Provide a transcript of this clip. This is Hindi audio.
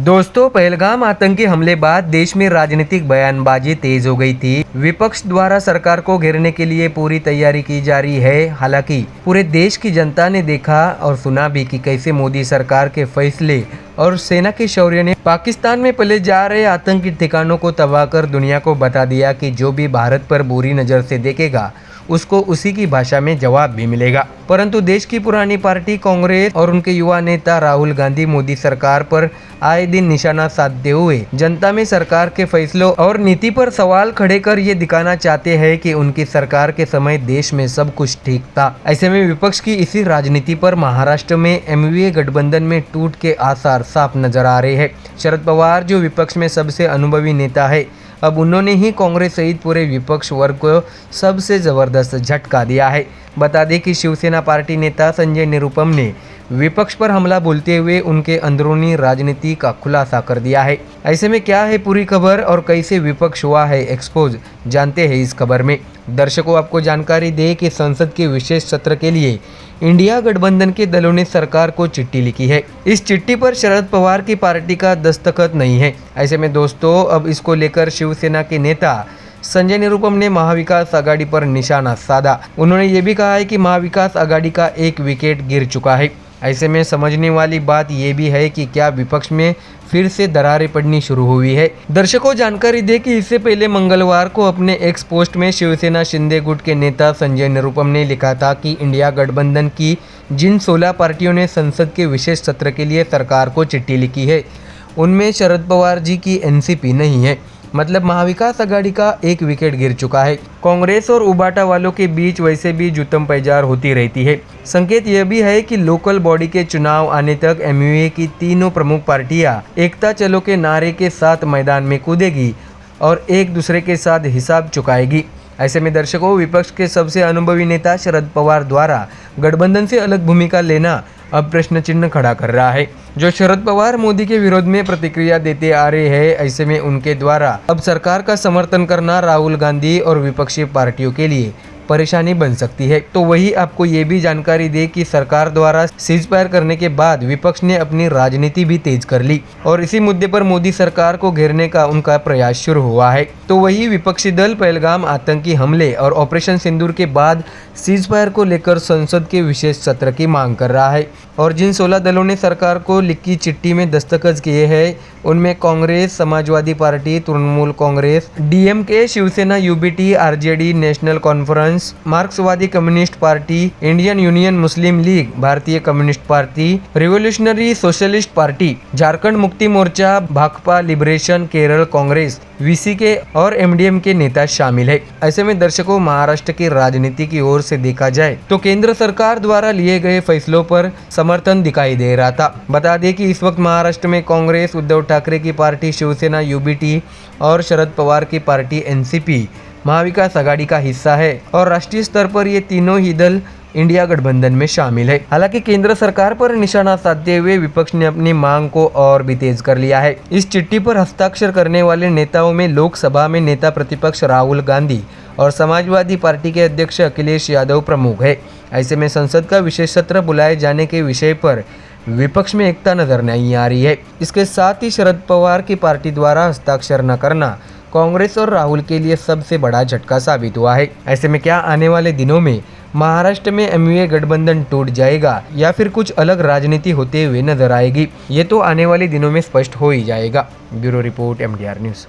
दोस्तों, पहलगाम आतंकी हमले बाद देश में राजनीतिक बयानबाजी तेज हो गई थी। विपक्ष द्वारा सरकार को घेरने के लिए पूरी तैयारी की जा रही है। हालांकि पूरे देश की जनता ने देखा और सुना भी कि कैसे मोदी सरकार के फैसले और सेना के शौर्य ने पाकिस्तान में पले जा रहे आतंकी ठिकानों को तबाह कर दुनिया को बता दिया कि जो भी भारत पर बुरी नज़र से देखेगा उसको उसी की भाषा में जवाब भी मिलेगा। परंतु देश की पुरानी पार्टी कांग्रेस और उनके युवा नेता राहुल गांधी मोदी सरकार पर आए दिन निशाना साधते हुए जनता में सरकार के फैसलों और नीति पर सवाल खड़े कर ये दिखाना चाहते हैं कि उनकी सरकार के समय देश में सब कुछ ठीक था। ऐसे में विपक्ष की इसी राजनीति पर महाराष्ट्र में एमवीए गठबंधन में टूट के आसार साफ नजर आ रहे हैं। शरद पवार जो विपक्ष में सबसे अनुभवी नेता है, अब उन्होंने ही कांग्रेस सहित पूरे विपक्ष वर्ग को सबसे जबरदस्त झटका दिया है। बता दें कि शिवसेना पार्टी नेता संजय निरुपम ने विपक्ष पर हमला बोलते हुए उनके अंदरूनी राजनीति का खुलासा कर दिया है। ऐसे में क्या है पूरी खबर और कैसे विपक्ष हुआ है एक्सपोज, जानते हैं इस खबर में। दर्शकों, आपको जानकारी दे कि संसद के विशेष सत्र के लिए इंडिया गठबंधन के दलों ने सरकार को चिट्ठी लिखी है। इस चिट्ठी पर शरद पवार की पार्टी का दस्तखत नहीं है। ऐसे में दोस्तों, अब इसको लेकर शिवसेना के नेता संजय निरुपम ने महाविकास आघाड़ी पर निशाना साधा। उन्होंने ये भी कहा है कि महाविकास आघाड़ी का एक विकेट गिर चुका है। ऐसे में समझने वाली बात यह भी है कि क्या विपक्ष में फिर से दरारें पड़नी शुरू हुई है। दर्शकों, जानकारी दे कि इससे पहले मंगलवार को अपने एक्स पोस्ट में शिवसेना शिंदे गुट के नेता संजय निरुपम ने लिखा था कि इंडिया गठबंधन की जिन 16 पार्टियों ने संसद के विशेष सत्र के लिए सरकार को चिट्ठी लिखी है, उनमें शरद पवार जी की एनसीपी नहीं है। मतलब महाविकास आघाड़ी का एक विकेट गिर चुका है। कांग्रेस और उबाटा वालों के बीच वैसे भी जुतम पैजार होती रहती है। संकेत यह भी है कि लोकल बॉडी के चुनाव आने तक एमयूए की तीनों प्रमुख पार्टियां एकता चलो के नारे के साथ मैदान में कूदेगी और एक दूसरे के साथ हिसाब चुकाएगी। ऐसे में दर्शकों, विपक्ष के सबसे अनुभवी नेता शरद पवार द्वारा गठबंधन से अलग भूमिका लेना अब प्रश्न चिन्ह खड़ा कर रहा है। जो शरद पवार मोदी के विरोध में प्रतिक्रिया देते आ रहे हैं, ऐसे में उनके द्वारा अब सरकार का समर्थन करना राहुल गांधी और विपक्षी पार्टियों के लिए परेशानी बन सकती है। तो वही आपको ये भी जानकारी दे कि सरकार द्वारा सीज फायर करने के बाद विपक्ष ने अपनी राजनीति भी तेज कर ली और इसी मुद्दे पर मोदी सरकार को घेरने का उनका प्रयास शुरू हुआ है। तो वही विपक्षी दल पहलगाम आतंकी हमले और ऑपरेशन सिंदूर के बाद सीज फायर को लेकर संसद के विशेष सत्र की मांग कर रहा है। और जिन 16 दलों ने सरकार को लिखी चिट्ठी में दस्तखत किए हैं, उनमें Congress, Samajwadi party, Trinamool Congress, DMK, Shiv Sena, UBT, RJD, national conference, मार्क्सवादी communist party, Indian union Muslim league, भारतीय communist party, revolutionary socialist party, Jharkhand Mukti Morcha, Bhakpa liberation, Kerala Congress, VCK और एमडीएम के नेता शामिल है। ऐसे में दर्शकों, महाराष्ट्र की राजनीति की ओर से देखा जाए तो केंद्र सरकार द्वारा लिए गए फैसलों पर समर्थन दिखाई दे रहा था। बता दें कि इस वक्त महाराष्ट्र में कांग्रेस, उद्धव ठाकरे की पार्टी शिवसेना, यूबीटी और शरद पवार की पार्टी एनसीपी महाविकास आघाड़ी का हिस्सा है और राष्ट्रीय स्तर पर ये तीनों ही दल इंडिया गठबंधन में शामिल है। हालांकि केंद्र सरकार पर निशाना साधते हुए विपक्ष ने अपनी मांग को और भी तेज कर लिया है। इस चिट्ठी पर हस्ताक्षर करने वाले नेताओं में लोकसभा में नेता प्रतिपक्ष राहुल गांधी और समाजवादी पार्टी के अध्यक्ष अखिलेश यादव प्रमुख है। ऐसे में संसद का विशेष सत्र बुलाए जाने के विषय पर विपक्ष में एकता नजर नहीं आ रही है। इसके साथ ही शरद पवार की पार्टी द्वारा हस्ताक्षर न करना कांग्रेस और राहुल के लिए सबसे बड़ा झटका साबित हुआ है। ऐसे में क्या आने वाले दिनों में महाराष्ट्र में एमयूए गठबंधन टूट जाएगा या फिर कुछ अलग राजनीति होते हुए नजर आएगी, ये तो आने वाले दिनों में स्पष्ट हो ही जाएगा। Bureau report, MDR news.